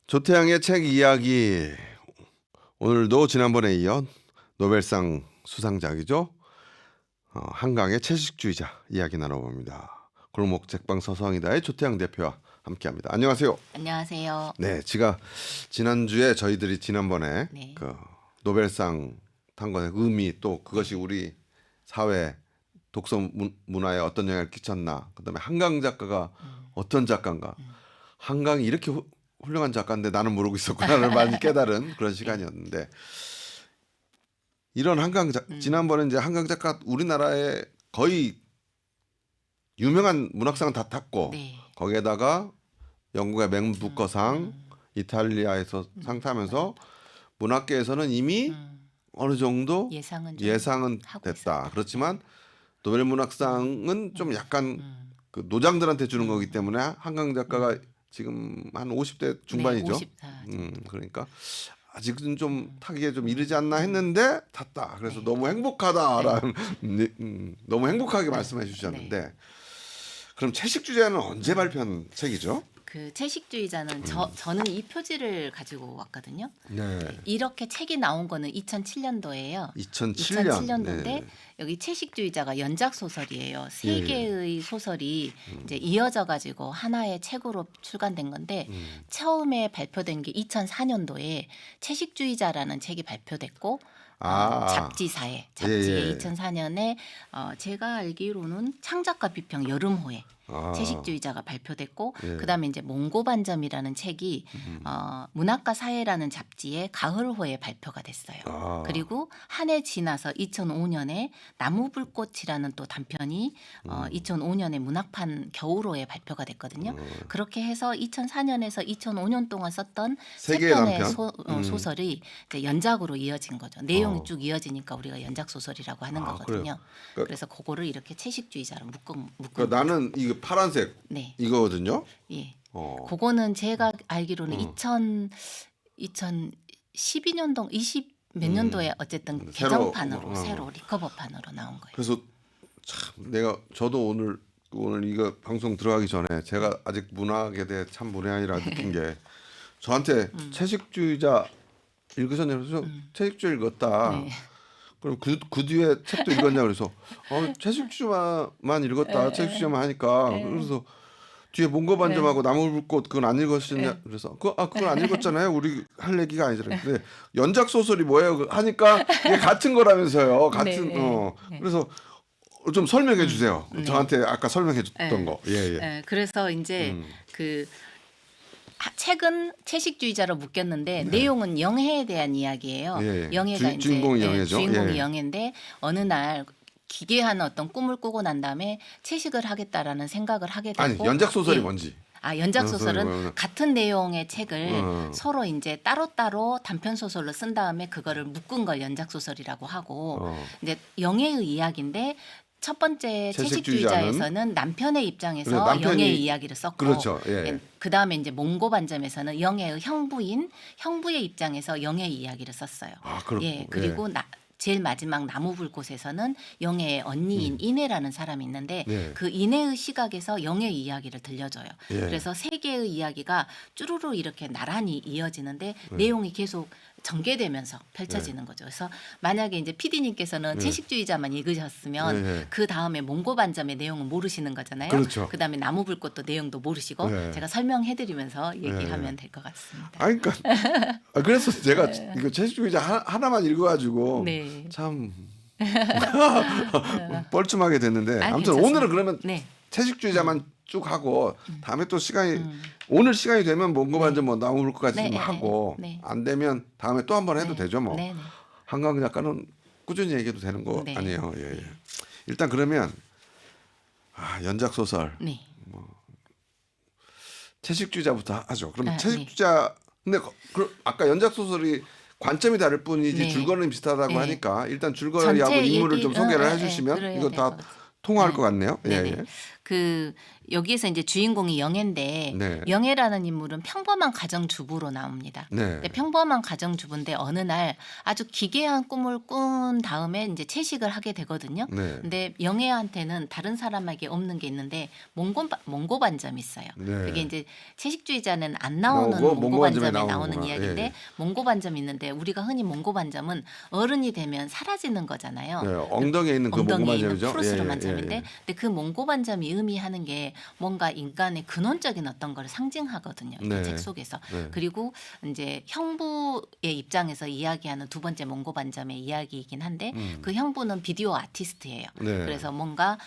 조태양의 책 이야기. 오늘도 지난번에 이어 노벨상 수상작이죠. 한강의 채식주의자 이야기 나눠봅니다. 골목 책방 서성이다의 조태양 대표와 함께합니다. 안녕하세요. 안녕하세요. 네, 제가 지난주에 저희들이 지난번에 네. 그 노벨상 탄 것의 의미, 또 그것이 우리 사회 독서 문화에 어떤 영향을 끼쳤나, 그다음에 한강 작가가 어떤 작가인가, 한강이 이렇게 훌륭한 작가인데 나는 모르고 있었구나를 많이 깨달은 그런 시간이었는데, 이런 지난번에 이제 한강 작가 우리나라에 거의 유명한 문학상은 다 탔고, 네. 거기에다가 영국의 맥부커상, 이탈리아에서 상 타면서 문학계에서는 이미 어느 정도 예상은 하고 됐다. 있었다. 그렇지만 노벨 문학상은 좀 약간 그 노장들한테 주는 거기 때문에 한강 작가가 지금 한 50대 중반이죠. 네, 54. 그러니까 아직은 좀 타기에 좀 이르지 않나 했는데 탔다. 그래서 너무 행복하다라는 너무 행복하게 말씀해 주셨는데, 그럼 채식주의자는 언제 발표한 책이죠? 그 채식주의자는 저는 이 표지를 가지고 왔거든요. 네. 이렇게 책이 나온 거는 2007년도예요. 2007년. 인데 여기 채식주의자가 연작 소설이에요. 세 예, 예. 개의 소설이 이제 이어져 가지고 하나의 책으로 출간된 건데, 처음에 발표된 게 2004년도에 채식주의자라는 책이 발표됐고, 잡지에 예. 2004년에 제가 알기로는 창작가 비평 여름호에 채식주의자가 발표됐고, 그다음에 이제 몽고반점이라는 책이 문학과 사회라는 잡지의 가을호에 발표가 됐어요. 그리고 한 해 지나서 2005년에 나무불꽃이라는 또 단편이 2005년에 문학판 겨울호에 발표가 됐거든요. 그렇게 해서 2004년에서 2005년 동안 썼던 세 세 개의 편의 단편? 소설이 이제 연작으로 이어진 거죠. 내용이 쭉 이어지니까 우리가 연작 소설이라고 하는 거거든요. 그래요? 그래서 그거를 이렇게 채식주의자로 묶은 그러니까 나는 이거 파란색 네. 이거거든요. 예. 어. 그거는 제가 알기로는 2012년도 20 몇 년도에 어쨌든 개정판으로 새로 리커버판으로 나온 거예요. 그래서 참 저도 오늘 이거 방송 들어가기 전에 제가 아직 문학에 대해 참 문외한이라 느낀 게, 저한테 채식주의자 읽으셨냐고 해서 채식주의 읽었다. 네. 그럼 그 뒤에 책도 읽었냐 그래서 채식주의만 읽었다. 채식주의만 하니까. 그래서 뒤에 몽고반점하고 나무불꽃 그건 안 읽으셨냐 그래서 그건 안 읽었잖아요. 우리 할 얘기가 아니잖아요. 근데 연작 소설이 뭐예요 하니까 이게 같은 거라면서요. 같은 그래서 좀 설명해 주세요. 저한테 아까 설명해 줬던 거. 예. 그래서 이제 그 책은 채식주의자로 묶였는데 내용은 영해에 대한 이야기예요. 예. 영해가 이제 주인공이 영해죠. 주인공이 예. 영해인데 어느 날 기괴한 어떤 꿈을 꾸고 난 다음에 채식을 하겠다라는 생각을 하게 되고. 아니 연작 소설이 뭔지. 연작 소설은 같은 내용의 책을 서로 이제 따로따로 단편 소설로 쓴 다음에 그거를 묶은 걸 연작 소설이라고 하고, 이제 영해의 이야기인데 첫 번째 채식주의자에서는 남편의 입장에서 영해의 이야기를 썼고, 그렇죠. 예. 그 다음에 이제 몽고반점에서는 영해의 형부의 입장에서 영해의 이야기를 썼어요. 그리고 제일 마지막 나무불꽃에서는 영해의 언니인 인해라는 사람이 있는데 그 인해의 시각에서 영해의 이야기를 들려줘요. 그래서 세 개의 이야기가 쭈루루 이렇게 나란히 이어지는데 내용이 계속 전개되면서 펼쳐지는 거죠. 그래서 만약에 이제 PD님께서는 채식주의자만 읽으셨으면 그 다음에 몽고반점의 내용은 모르시는 거잖아요. 그렇죠. 그 다음에 나무불꽃도 내용도 모르시고 제가 설명해드리면서 얘기하면 될 것 같습니다. 그러니까 그래서 제가 이거 채식주의자 하나만 읽어가지고 참 뻘쭘하게 됐는데, 아무튼 오늘은 그러면 채식주의자만 쭉 하고 다음에 또 오늘 시간이 되면 몽고반점 뭐 나올 것까지 좀 하고 안 되면 다음에 또 한 번 해도 되죠 뭐. 한강 작가는 꾸준히 얘기해도 되는 거 아니에요. 예. 일단 그러면 연작 소설 채식주의자부터 하죠. 그럼 채식주의자 근데 아까 연작 소설이 관점이 다를 뿐이지 줄거리는 비슷하다고 하니까 일단 줄거리하고 인물을 좀 소개를 해주시면 이거 다 통화할 것 같네요. 그 여기에서 이제 주인공이 영애인데 네. 영애라는 인물은 평범한 가정주부로 나옵니다. 네. 근데 평범한 가정주부인데 어느 날 아주 기괴한 꿈을 꾼 다음에 이제 채식을 하게 되거든요. 네. 근데 영애한테는 다른 사람에게 없는 게 있는데 몽고반점이 있어요. 네. 그게 이제 채식주의자는 안 나오는 나오고 몽고반점에 몽고반점에 나오는 나오는구나. 이야기인데 예. 몽고반점이 있는데 우리가 흔히 몽고반점은 어른이 되면 사라지는 거잖아요. 네. 엉덩이에 있는 그 엉덩이에 있는 몽고반점이죠. 푸르스름한 예, 점인데 예. 근데 그 몽고반점이 의미하는 게 뭔가 인간의 근원적인 어떤 걸 상징하거든요. 이 네. 책 속에서. 네. 그리고 이제 형부의 입장에서 이야기하는 두 번째 몽고반점의 이야기이긴 한데 그 형부는 비디오 아티스트예요. 네. 그래서 뭔가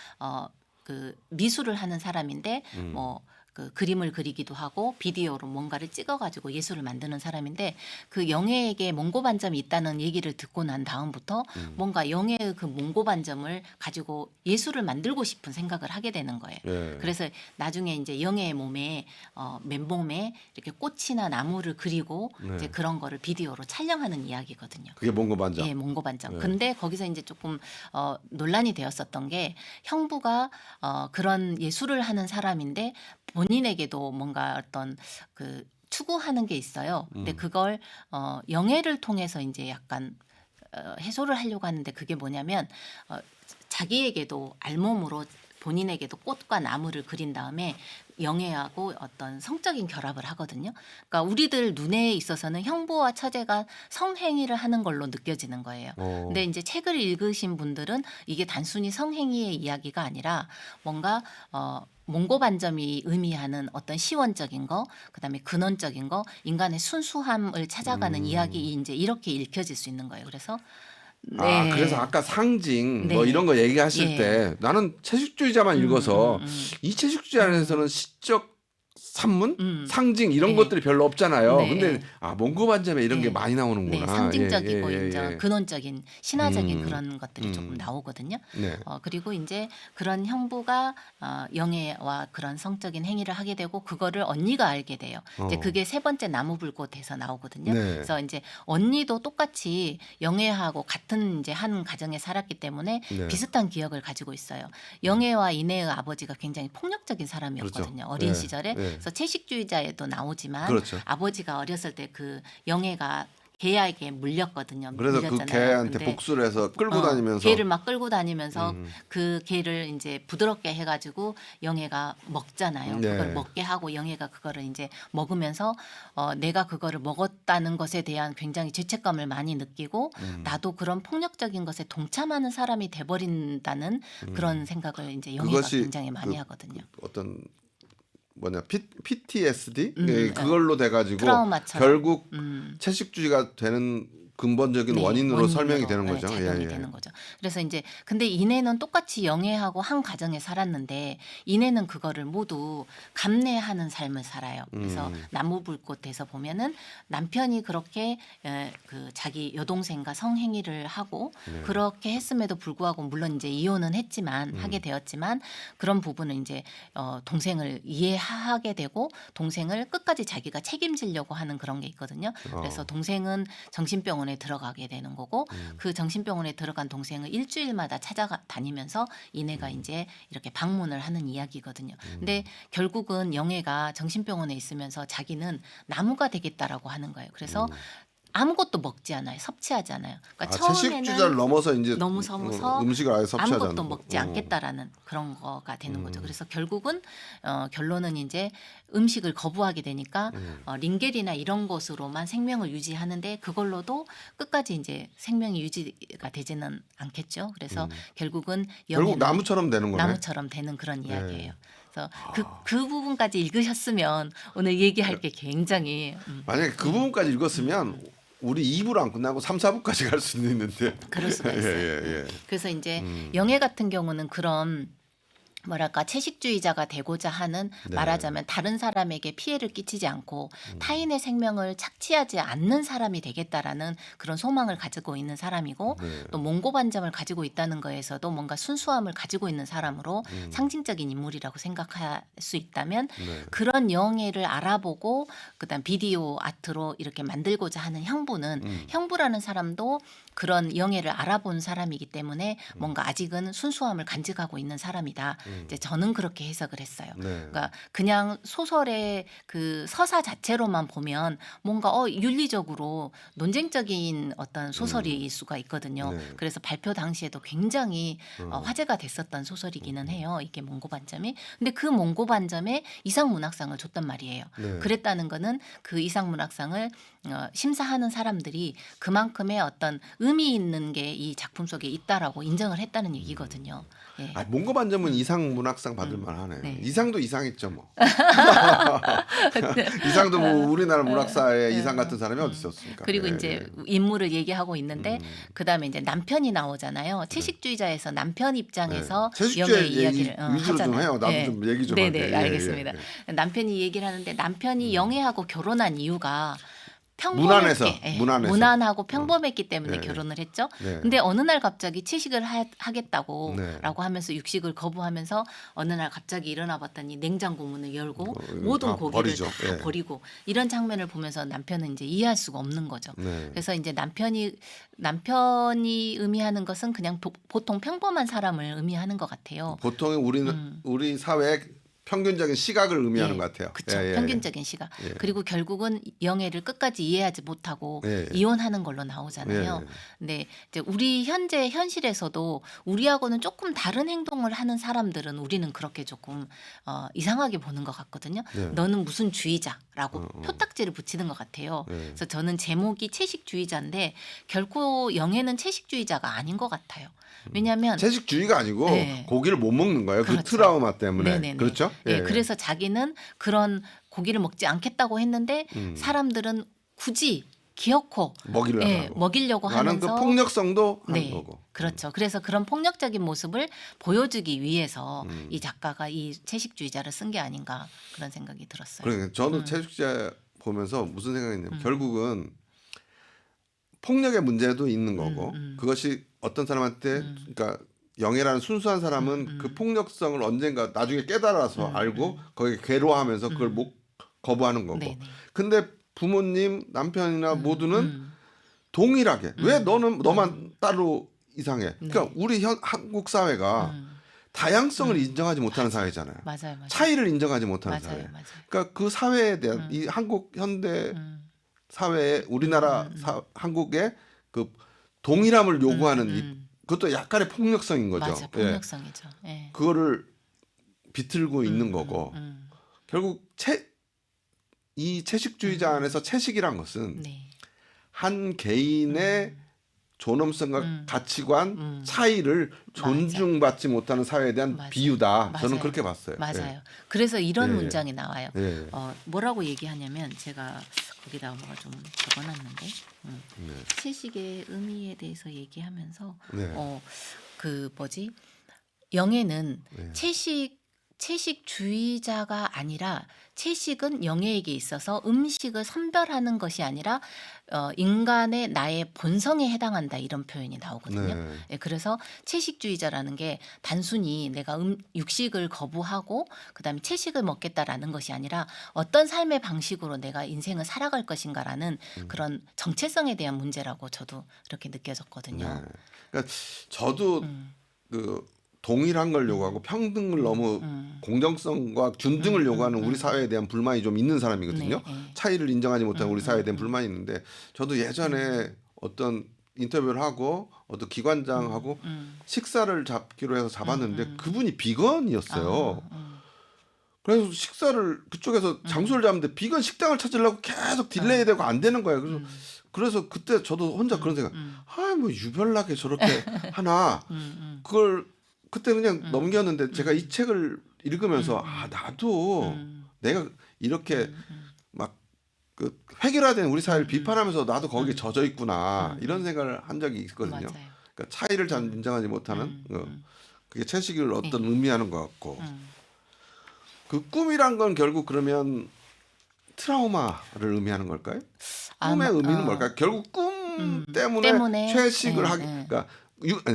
그 미술을 하는 사람인데 뭐 그 그림을 그리기도 하고 비디오로 뭔가를 찍어가지고 예술을 만드는 사람인데 그 영애에게 몽고반점이 있다는 얘기를 듣고 난 다음부터 뭔가 영애의 그 몽고반점을 가지고 예술을 만들고 싶은 생각을 하게 되는 거예요. 예. 그래서 나중에 이제 영애의 몸에 맨몸에 이렇게 꽃이나 나무를 그리고 네. 이제 그런 거를 비디오로 촬영하는 이야기거든요. 그게 몽고반점. 예, 몽고반점. 네. 근데 거기서 이제 조금 논란이 되었었던 게 형부가 그런 예술을 하는 사람인데 본인에게도 뭔가 어떤 그 추구하는 게 있어요. 근데 그걸 영애를 통해서 이제 약간 해소를 하려고 하는데 그게 뭐냐면 자기에게도 알몸으로 본인에게도 꽃과 나무를 그린 다음에 영애하고 어떤 성적인 결합을 하거든요. 그러니까 우리들 눈에 있어서는 형부와 처제가 성행위를 하는 걸로 느껴지는 거예요. 근데 이제 책을 읽으신 분들은 이게 단순히 성행위의 이야기가 아니라 뭔가 몽고반점이 의미하는 어떤 시원적인 거, 그다음에 근원적인 거, 인간의 순수함을 찾아가는 이야기 이제 이렇게 읽혀질 수 있는 거예요. 그래서 아, 그래서 아까 상징 뭐 네. 이런 거 얘기하실 예. 때 나는 채식주의자만 읽어서 이 채식주의 안에서는 시적 산문, 상징 이런 예. 것들이 별로 없잖아요. 네. 근데 몽고반점에 이런 게 예. 많이 나오는구나. 네, 상징적이고 예, 예, 예, 이제 예. 근원적인 신화적인 그런 것들이 조금 나오거든요. 네. 그리고 이제 그런 형부가 영애와 그런 성적인 행위를 하게 되고 그거를 언니가 알게 돼요. 이제 그게 세 번째 나무불꽃에서 나오거든요. 네. 그래서 이제 언니도 똑같이 영애하고 같은 이제 한 가정에 살았기 때문에 네. 비슷한 기억을 가지고 있어요. 영애와 이내의 아버지가 굉장히 폭력적인 사람이었거든요. 그렇죠. 어린 네. 시절에. 네. 그래서 채식주의자에도 나오지만 그렇죠. 아버지가 어렸을 때 그 영애가 개에게 물렸거든요. 그래서 그 물렸잖아요. 개한테 근데 복수를 해서 끌고 다니면서 개를 막 끌고 다니면서 그 개를 이제 부드럽게 해가지고 영애가 먹잖아요. 네. 그걸 먹게 하고 영애가 그거를 이제 먹으면서 내가 그거를 먹었다는 것에 대한 굉장히 죄책감을 많이 느끼고 나도 그런 폭력적인 것에 동참하는 사람이 돼버린다는 그런 생각을 이제 영애가 그것이 굉장히 많이 그 하거든요. 어떤 뭐냐 PTSD 그걸로 돼가지고 트라우마처럼. 결국 채식주의가 되는 근본적인 네, 원인으로 설명이 원인으로, 되는 네, 거죠. 작용이 예, 예. 되는 거죠. 그래서 이제 근데 이내는 똑같이 영애하고 한 가정에 살았는데 이내는 그거를 모두 감내하는 삶을 살아요. 그래서 나무불꽃에서 보면은 남편이 그렇게 그 자기 여동생과 성행위를 하고 네. 그렇게 했음에도 불구하고 물론 이제 이혼은 했지만 하게 되었지만 그런 부분은 이제 동생을 이해하게 되고 동생을 끝까지 자기가 책임지려고 하는 그런 게 있거든요. 그래서 동생은 정신병원에 들어가게 되는 거고 그 정신병원에 들어간 동생을 일주일마다 찾아다니면서 이내가 이제 이렇게 방문을 하는 이야기거든요. 근데 결국은 영애가 정신병원에 있으면서 자기는 나무가 되겠다라고 하는 거예요. 그래서 아무것도 먹지 않아요. 섭취하지 않아요. 그러니까 채식주의자를 넘어서 이제 넘어서서 음식을 아예 섭취하지 아무것도 않는 먹지 않겠다라는 그런 거가 되는 거죠. 그래서 결국은 결론은 이제 음식을 거부하게 되니까 링겔이나 이런 것으로만 생명을 유지하는데 그걸로도 끝까지 이제 생명이 유지가 되지는 않겠죠. 그래서 결국은 결국 영애는 나무처럼 되는 거네. 나무처럼 되는 그런 이야기예요. 그래서 그 부분까지 읽으셨으면 오늘 얘기할 게 굉장히 만약에 그 부분까지 읽었으면 우리 2부로 안 끝나고 3, 4부까지 갈 수도 있는데. 그럴 수가 있어요. 예. 그래서 이제 영애 같은 경우는 그런 뭐랄까 채식주의자가 되고자 하는 네. 말하자면 다른 사람에게 피해를 끼치지 않고 타인의 생명을 착취하지 않는 사람이 되겠다라는 그런 소망을 가지고 있는 사람이고 네. 또 몽고반점을 가지고 있다는 거에서도 뭔가 순수함을 가지고 있는 사람으로 상징적인 인물이라고 생각할 수 있다면 네. 그런 영예를 알아보고 그다음 비디오 아트로 이렇게 만들고자 하는 형부는 형부라는 사람도 그런 영예를 알아본 사람이기 때문에 뭔가 아직은 순수함을 간직하고 있는 사람이다. 이제 저는 그렇게 해석을 했어요. 네. 그러니까 그냥 소설의 그 서사 자체로만 보면 뭔가 윤리적으로 논쟁적인 어떤 소설일 수가 있거든요. 네. 그래서 발표 당시에도 굉장히 화제가 됐었던 소설이기는 해요. 이게 몽고 반점이. 근데 그 몽고 반점에 이상문학상을 줬단 말이에요. 네. 그랬다는 거는 그 이상문학상을 심사하는 사람들이 그만큼의 어떤 의미 있는 게 이 작품 속에 있다라고 인정을 했다는 얘기거든요. 예. 아, 몽고 반점은 이상 문학상 받을 만하네. 네. 이상도 이상했죠 뭐. 이상도 뭐 우리나라 문학사에 이상 같은 사람이 어디 있었습니까? 그리고 예, 이제 예. 인물을 얘기하고 있는데 그다음에 이제 남편이 나오잖아요. 채식주의자에서 남편 입장에서 채식주의 영의 이야기를 위주로 좀 하잖아요. 해요. 나도 예. 좀 얘기 좀 네네 할게. 알겠습니다. 남편이 얘기를 하는데 남편이 영애하고 결혼한 이유가 무난해서, 평범했게, 무난해서. 무난하고 평범했기 때문에 네. 결혼을 했죠. 네. 근데 어느 날 갑자기 채식을 하겠다고 네. 라고 하면서 육식을 거부하면서 어느 날 갑자기 일어나 봤더니 냉장고 문을 열고 모든 고기를 버리죠. 다 예. 버리고 이런 장면을 보면서 남편은 이제 이해할 수가 없는 거죠. 네. 그래서 이제 남편이 의미하는 것은 그냥 보통 평범한 사람을 의미하는 것 같아요. 보통 우리 사회의 평균적인 시각을 의미하는 것 같아요. 그렇죠. 평균적인 시각. 예. 그리고 결국은 영애를 끝까지 이해하지 못하고 예. 이혼하는 걸로 나오잖아요. 예. 근데 이제 우리 현재 현실에서도 우리하고는 조금 다른 행동을 하는 사람들은 우리는 그렇게 조금 이상하게 보는 것 같거든요. 네. 너는 무슨 주의자라고 표딱지를 붙이는 것 같아요. 네. 그래서 저는 제목이 채식주의자인데 결코 영애는 채식주의자가 아닌 것 같아요. 왜냐하면 채식주의가 아니고 네. 고기를 못 먹는 거예요. 그렇죠. 그 트라우마 때문에. 네네네. 그렇죠? 예, 그래서 자기는 그런 고기를 먹지 않겠다고 했는데 음. 사람들은 굳이 기어코 먹이려고 나는 하면서 그 폭력성도 하는 네, 거고. 그렇죠. 그래서 그런 폭력적인 모습을 보여주기 위해서 이 작가가 이 채식주의자를 쓴 게 아닌가 그런 생각이 들었어요. 그러니까 저도 채식주의 보면서 무슨 생각했냐면 결국은 폭력의 문제도 있는 거고 그것이 어떤 사람한테 그러니까 영애라는 순수한 사람은 그 폭력성을 언젠가 나중에 깨달아서 알고 거기에 괴로워하면서 그걸 못 거부하는 거고. 네네. 근데 부모님, 남편이나 모두는 동일하게 왜 너만 따로 이상해? 그러니까 우리 한국 사회가 다양성을 인정하지 못하는 사회잖아요. 맞아요. 차이를 인정하지 못하는 맞아요. 사회. 맞아요. 그러니까 그 사회에 대한 이 한국 현대 사회에 우리나라 한국의 그 동일함을 요구하는 그것도 약간의 폭력성인 거죠. 맞아, 폭력성이죠. 예. 그거를 비틀고 있는 거고 결국 이 채식주의자 안에서 채식이란 것은 네. 한 개인의 존엄성과 가치관 차이를 존중받지 못하는 사회에 대한 맞아요. 비유다. 맞아요. 저는 그렇게 봤어요. 맞아요. 그래서 이런 예. 문장이 나와요. 예. 뭐라고 얘기하냐면 제가 거기다 뭐가 좀 적어놨는데 채식의 의미에 대해서 얘기하면서 네. 그 뭐지 영애는 네. 채식주의자가 아니라 채식은 영애에게 있어서 음식을 선별하는 것이 아니라 인간의 나의 본성에 해당한다 이런 표현이 나오거든요. 네. 예, 그래서 채식주의자라는 게 단순히 내가 육식을 거부하고 그다음에 채식을 먹겠다라는 것이 아니라 어떤 삶의 방식으로 내가 인생을 살아갈 것인가라는 그런 정체성에 대한 문제라고 저도 이렇게 느껴졌거든요. 네. 그러니까 저도 그 동일한 걸 요구하고 평등을 너무 공정성과 균등을 요구하는 우리 사회에 대한 불만이 좀 있는 사람이거든요. 네, 네. 차이를 인정하지 못하는 우리 사회에 대한 불만이 있는데 저도 예전에 어떤 인터뷰를 하고 어떤 기관장하고 식사를 잡기로 해서 잡았는데 그분이 비건이었어요. 그래서 식사를 그쪽에서 장소를 잡는데 비건 식당을 찾으려고 계속 딜레이되고 안 되는 거예요. 그래서 그때 저도 혼자 그런 생각. 뭐 유별나게 저렇게 하나. 그걸 그때 그냥 넘겼는데 제가 이 책을 읽으면서 나도 내가 이렇게 막 그 획일화된 우리 사회를 비판하면서 나도 거기에 젖어 있구나 이런 생각을 한 적이 있거든요. 맞아요. 그러니까 차이를 잘 인정하지 못하는 그게 채식을 어떤 의미하는 것 같고 그 꿈이란 건 결국 그러면 트라우마를 의미하는 걸까요? 꿈의 의미는 뭘까요? 결국 꿈 때문에 채식을 그러니까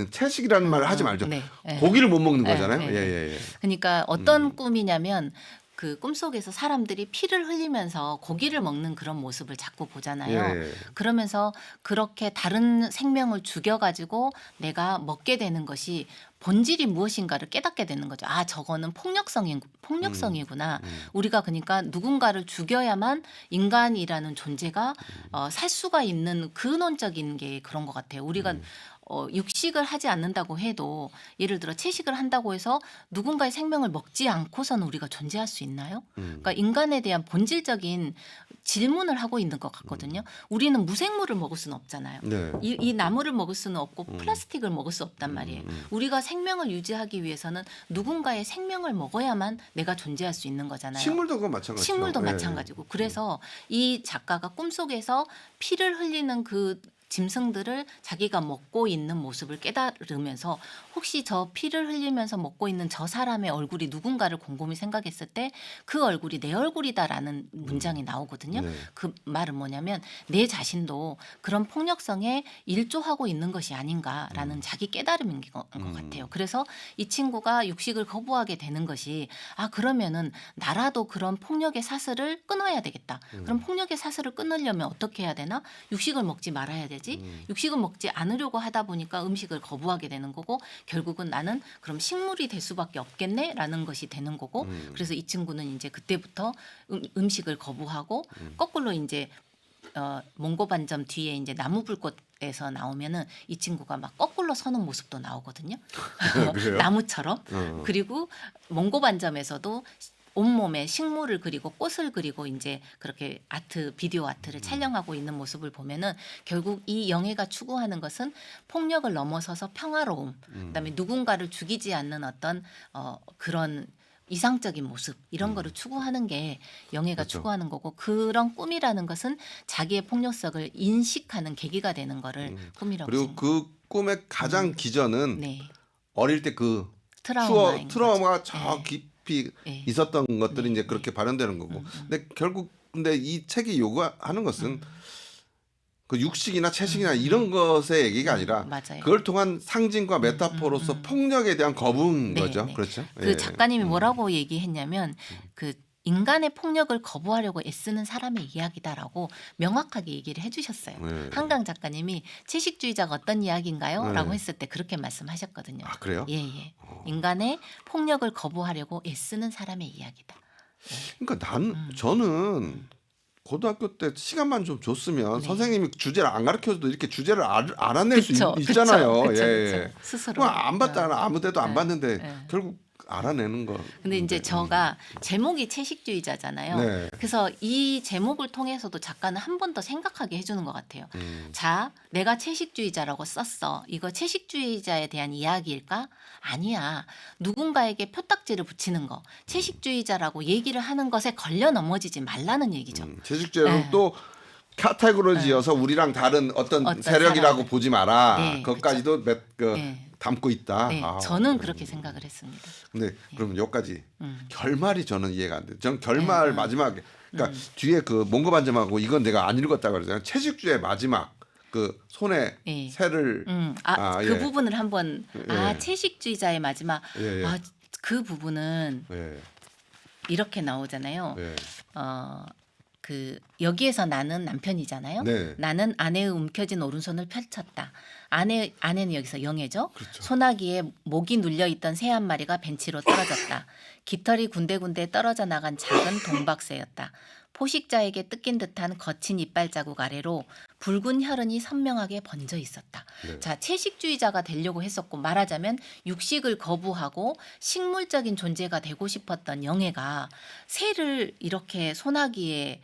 채식이라는 말을 하지 말죠. 네. 고기를 못 먹는 거잖아요. 네. 예. 그러니까 어떤 꿈이냐면 그 꿈속에서 사람들이 피를 흘리면서 고기를 먹는 그런 모습을 자꾸 보잖아요. 예. 그러면서 그렇게 다른 생명을 죽여가지고 내가 먹게 되는 것이 본질이 무엇인가를 깨닫게 되는 거죠. 아, 저거는 폭력성이구나. 우리가 그러니까 누군가를 죽여야만 인간이라는 존재가 살 수가 있는 근원적인 게 그런 것 같아요. 우리가 육식을 하지 않는다고 해도 예를 들어 채식을 한다고 해서 누군가의 생명을 먹지 않고서는 우리가 존재할 수 있나요? 그러니까 인간에 대한 본질적인 질문을 하고 있는 것 같거든요. 우리는 무생물을 먹을 수는 없잖아요. 네. 이 나무를 먹을 수는 없고 플라스틱을 먹을 수 없단 말이에요. 우리가 생명을 유지하기 위해서는 누군가의 생명을 먹어야만 내가 존재할 수 있는 거잖아요. 식물도 그건 마찬가지죠. 식물도 예. 마찬가지고. 그래서 이 작가가 꿈속에서 피를 흘리는 그 짐승들을 자기가 먹고 있는 모습을 깨달으면서 혹시 저 피를 흘리면서 먹고 있는 저 사람의 얼굴이 누군가를 곰곰이 생각했을 때 그 얼굴이 내 얼굴이다라는 문장이 나오거든요. 네. 그 말은 뭐냐면 내 자신도 그런 폭력성에 일조하고 있는 것이 아닌가라는 자기 깨달음인 것 같아요. 그래서 이 친구가 육식을 거부하게 되는 것이 아, 그러면은 나라도 그런 폭력의 사슬을 끊어야 되겠다. 그럼 폭력의 사슬을 끊으려면 어떻게 해야 되나? 육식을 먹지 말아야 되지. 육식을 먹지 않으려고 하다 보니까 음식을 거부하게 되는 거고 결국은 나는 그럼 식물이 될 수밖에 없겠네라는 것이 되는 거고 그래서 이 친구는 이제 그때부터 음식을 거부하고 거꾸로 이제 몽고 반점 뒤에 이제 나무 불꽃에서 나오면은 이 친구가 막 거꾸로 서는 모습도 나오거든요. 그래요? 나무처럼. 그리고 몽고 반점에서도 온몸에 식물을 그리고 꽃을 그리고 이제 그렇게 비디오 아트를 촬영하고 있는 모습을 보면은 결국 이 영예가 추구하는 것은 폭력을 넘어서서 평화로움, 그다음에 누군가를 죽이지 않는 어떤 그런 이상적인 모습 이런 거를 추구하는 게 영예가 그렇죠. 추구하는 거고 그런 꿈이라는 것은 자기의 폭력성을 인식하는 계기가 되는 거를 꿈이라고 그리고 생각합니다. 그 꿈의 가장 기전은 네. 어릴 때 그 트라우마인 트라우마가 거죠. 저 네. 깊이 네. 있었던 것들이 네, 이제 그렇게 발현되는 거고. 근데 결국 이 책이 요구하는 것은 그 육식이나 채식이나 이런 것의 얘기가 아니라 맞아요. 그걸 통한 상징과 메타포로서 폭력에 대한 거부인 네, 거죠. 네. 그렇죠? 그 예. 작가님이 뭐라고 얘기했냐면 그 인간의 폭력을 거부하려고 애쓰는 사람의 이야기다라고 명확하게 얘기를 해주셨어요. 네. 한강 작가님이 채식주의자가 어떤 이야기인가요? 네. 라고 했을 때 그렇게 말씀하셨거든요. 아, 그래요? 예, 예. 인간의 폭력을 거부하려고 애쓰는 사람의 이야기다. 그러니까 저는 고등학교 때 시간만 좀 줬으면 네. 선생님이 주제를 안 가르쳐줘도 이렇게 주제를 알아낼 수 그쵸, 있잖아요. 그쵸, 예. 그쵸. 스스로. 그거 안 봤잖아. 아무 데도 안 네. 봤는데 네. 결국 알아내는 거. 근데 이제 저가 제목이 채식주의자잖아요. 네. 그래서 이 제목을 통해서도 작가는 한 번 더 생각하게 해주는 것 같아요. 자, 내가 채식주의자라고 썼어. 이거 채식주의자에 대한 이야기일까? 아니야. 누군가에게 표딱지를 붙이는 거. 채식주의자라고 얘기를 하는 것에 걸려 넘어지지 말라는 얘기죠. 채식주의는 네. 또 카테고리지어서 우리랑 다른 어떤 세력이라고 사람을. 보지 마라. 네, 그것까지도 네. 담고 있다. 네, 아, 저는 그렇게 생각을 했습니다. 근데 그러면 여기까지 결말이 저는 이해가 안 돼. 전 결말 마지막에 그러니까 뒤에 그 몽고 반점하고 이건 내가 안 읽었다 그러잖아요. 채식주의 마지막 그 손에 예. 새를 그 예. 부분을 한번 채식주의자의 마지막 예, 예. 그 부분은 예. 이렇게 나오잖아요. 예. 그 여기에서 나는 남편이잖아요. 네. 나는 아내의 움켜진 오른손을 펼쳤다. 아내는 여기서 영애죠. 그렇죠. 소나기에 목이 눌려 있던 새 한 마리가 벤치로 떨어졌다. 깃털이 군데군데 떨어져 나간 작은 동박새였다. 포식자에게 뜯긴 듯한 거친 이빨 자국 아래로 붉은 혈흔이 선명하게 번져 있었다. 네. 자, 채식주의자가 되려고 했었고 말하자면 육식을 거부하고 식물적인 존재가 되고 싶었던 영애가 새를 이렇게 소나기에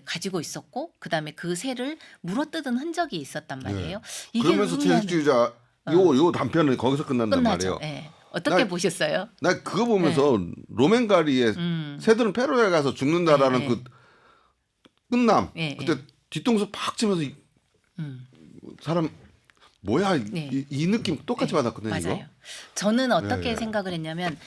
가지고 있었고 그다음에 그 새를 물어뜯은 흔적이 있었단 말이에요. 이게 그러면서 의미하는- 채식주의자 요 단편은 거기서 끝난단 끝나죠. 말이에요. 예. 어떻게 나- 보셨어요? 나 그거 보면서 로맨가리의 새들은 페루에 가서 죽는다라는 네, 그 끝남. 네, 그때 뒤통수 팍 치면서 사람 뭐야 네. 이 느낌 똑같이 받았거든요. 맞아요. 이거. 저는 어떻게 네. 생각을 했냐면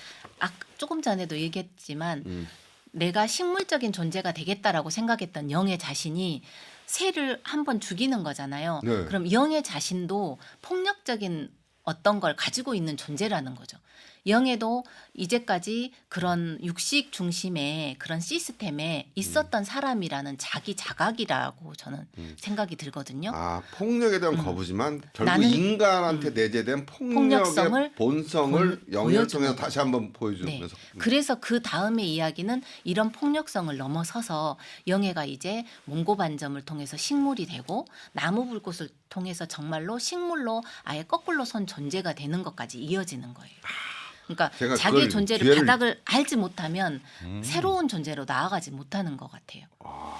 조금 전에도 얘기했지만 내가 식물적인 존재가 되겠다라고 생각했던 영의 자신이 새를 한번 죽이는 거잖아요. 네. 그럼 영의 자신도 폭력적인 어떤 걸 가지고 있는 존재라는 거죠. 영애도 이제까지 그런 육식 중심의 그런 시스템에 있었던 사람이라는 자기 자각이라고 저는 생각이 들거든요. 아, 폭력에 대한 거부지만 결국 나는 인간한테 내재된 폭력성을 폭력의 본성을 영예를 보여주는 통해서 다시 한번 보여주면서 네. 그래서 그 다음의 이야기는 이런 폭력성을 넘어서서 영애가 이제 몽고반점을 통해서 식물이 되고 나무불꽃을 통해서 정말로 식물로 아예 거꾸로 선 존재가 되는 것까지 이어지는 거예요. 그러니까 제가 자기의 그걸 존재를 뒤에를- 바닥을 알지 못하면 새로운 존재로 나아가지 못하는 것 같아요.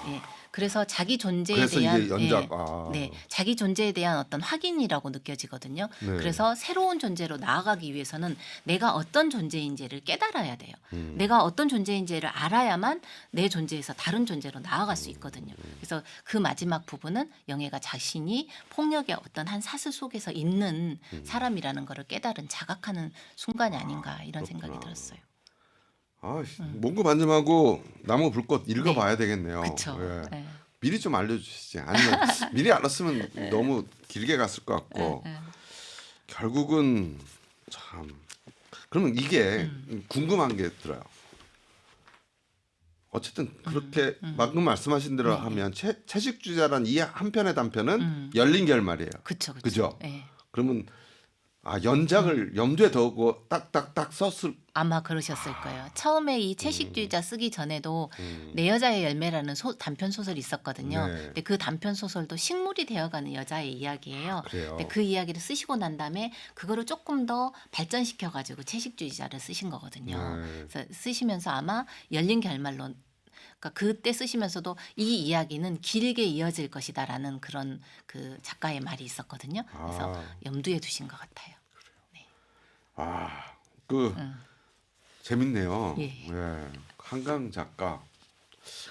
예. 그래서 자기 존재에 그래서 대한 이게 연작. 네, 자기 존재에 대한 어떤 확인이라고 느껴지거든요. 네. 그래서 새로운 존재로 나아가기 위해서는 내가 어떤 존재인지를 깨달아야 돼요. 내가 어떤 존재인지를 알아야만 내 존재에서 다른 존재로 나아갈 수 있거든요. 그래서 그 마지막 부분은 영애가 자신이 폭력의 어떤 한 사슬 속에서 있는 사람이라는 것을 깨달은 자각하는 순간이 아닌가 이런 생각이 들었어요. 아, 몽고 반점하고 나무 불꽃 읽어봐야 되겠네요. 그렇죠. 예. 네. 미리 좀 알려주시지. 아니면 미리 알았으면 너무 길게 갔을 것 같고 결국은 참. 그러면 이게 궁금한 게 들어요. 어쨌든 그렇게 방금 말씀하신 대로 하면 채식주의자란 이 한 편의 단편은 열린 결말이에요. 그렇죠. 그죠? 네. 그러면 연작을 염두에 두고 딱딱딱 썼을. 아마 그러셨을 거예요. 처음에 이 채식주의자 쓰기 전에도 내 여자의 열매라는 단편 소설이 있었거든요. 네. 근데 그 단편 소설도 식물이 되어가는 여자의 이야기예요. 그래요. 근데 그 이야기를 쓰시고 난 다음에 그거를 조금 더 발전시켜 가지고 채식주의자를 쓰신 거거든요. 네. 그래서 쓰시면서 아마 열린 결말로 그러니까 그때 쓰시면서도 이 이야기는 길게 이어질 것이다라는 그런 그 작가의 말이 있었거든요. 그래서 염두에 두신 것 같아요. 재밌네요. 예. 예. 한강 작가.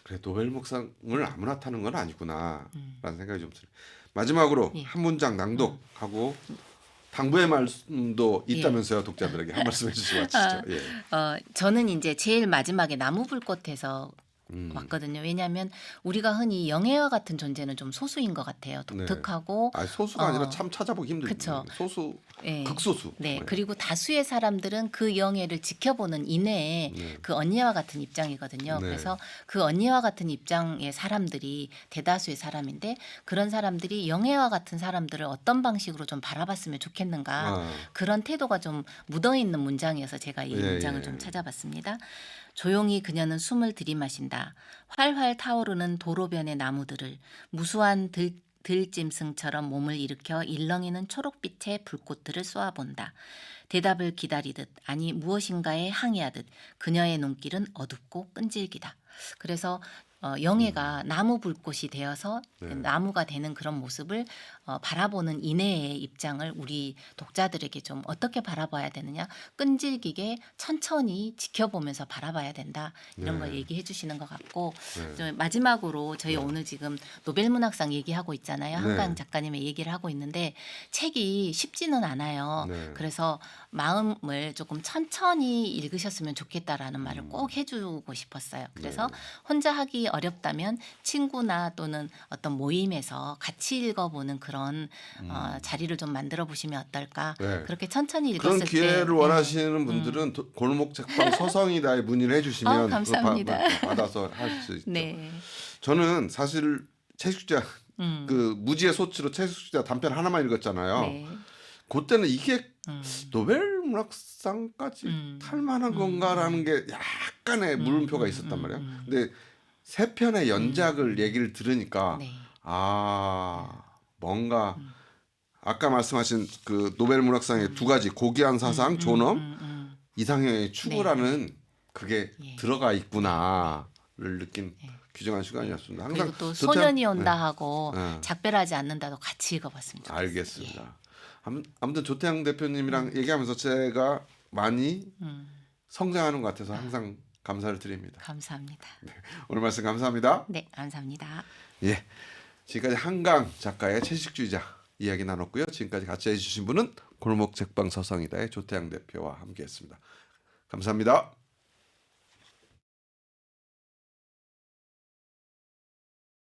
그래, 노벨목상을 아무나 타는 건 아니구나라는 생각이 좀 들어요. 마지막으로 예. 한 문장 낭독하고 당부의 말씀도 있다면서요. 독자들에게 한 말씀 해주시고 마치죠. 예. 저는 이제 제일 마지막에 나무불꽃에서 왔거든요. 왜냐하면 우리가 흔히 영애와 같은 존재는 좀 소수인 것 같아요. 독특하고 소수가 아니라 참 찾아보기 힘들죠. 그쵸. 소수, 예. 극소수. 네, 그리고 다수의 사람들은 그 영예를 지켜보는 이내에 그 언니와 같은 입장이거든요. 네. 그래서 그 언니와 같은 입장의 사람들이 대다수의 사람인데 그런 사람들이 영예와 같은 사람들을 어떤 방식으로 좀 바라봤으면 좋겠는가 그런 태도가 좀 묻어있는 문장이어서 제가 이 문장을 좀 찾아봤습니다. 조용히 그녀는 숨을 들이마신다. 활활 타오르는 도로변의 나무들을 무수한 들짐승처럼 몸을 일으켜 일렁이는 초록빛의 불꽃들을 쏘아본다. 대답을 기다리듯 아니 무엇인가에 항의하듯 그녀의 눈길은 어둡고 끈질기다. 그래서 영애가 나무 불꽃이 되어서 나무가 되는 그런 모습을 바라보는 이내의 입장을 우리 독자들에게 좀 어떻게 바라봐야 되느냐 끈질기게 천천히 지켜보면서 바라봐야 된다 이런 걸 얘기해 주시는 것 같고 마지막으로 저희 오늘 지금 노벨문학상 얘기하고 있잖아요. 한강 작가님의 얘기를 하고 있는데 책이 쉽지는 않아요. 그래서 마음을 조금 천천히 읽으셨으면 좋겠다라는 말을 꼭 해주고 싶었어요. 그래서 혼자 하기 어렵다면 친구나 또는 어떤 모임에서 같이 읽어보는 그런 자리를 좀 만들어 보시면 어떨까. 그렇게 천천히 읽었을 그런 때 기회를 원하시는 분들은 골목 책방 서성이다에 문의를 해주시면 감사합니다. 받아서 할 수 있죠. 네. 저는 사실 채식주의자 그 무지의 소치로 채식주의자 단편 하나만 읽었잖아요. 네. 그때는 이게 노벨 문학상까지 탈 만한 건가라는 게 약간의 물음표가 있었단 말이에요. 근데 세 편의 연작을 얘기를 들으니까 뭔가 아까 말씀하신 그 노벨 문학상의 두 가지 고귀한 사상, 존엄, 이상형의 추구라는 그게 들어가 있구나를 느낀 귀중한 시간이었습니다. 항상 그리고 또 소년이 온다 네. 하고 작별하지 않는다도 같이 읽어봤으면 좋겠어요. 알겠습니다. 아무튼 조태양 대표님이랑 얘기하면서 제가 많이 성장하는 것 같아서 항상 감사를 드립니다. 감사합니다. 오늘 말씀 감사합니다. 네, 감사합니다. 예, 지금까지 한강 작가의 채식주의자 이야기 나눴고요. 지금까지 같이 해주신 분은 골목 책방 서성이다의 조태양 대표와 함께했습니다. 감사합니다.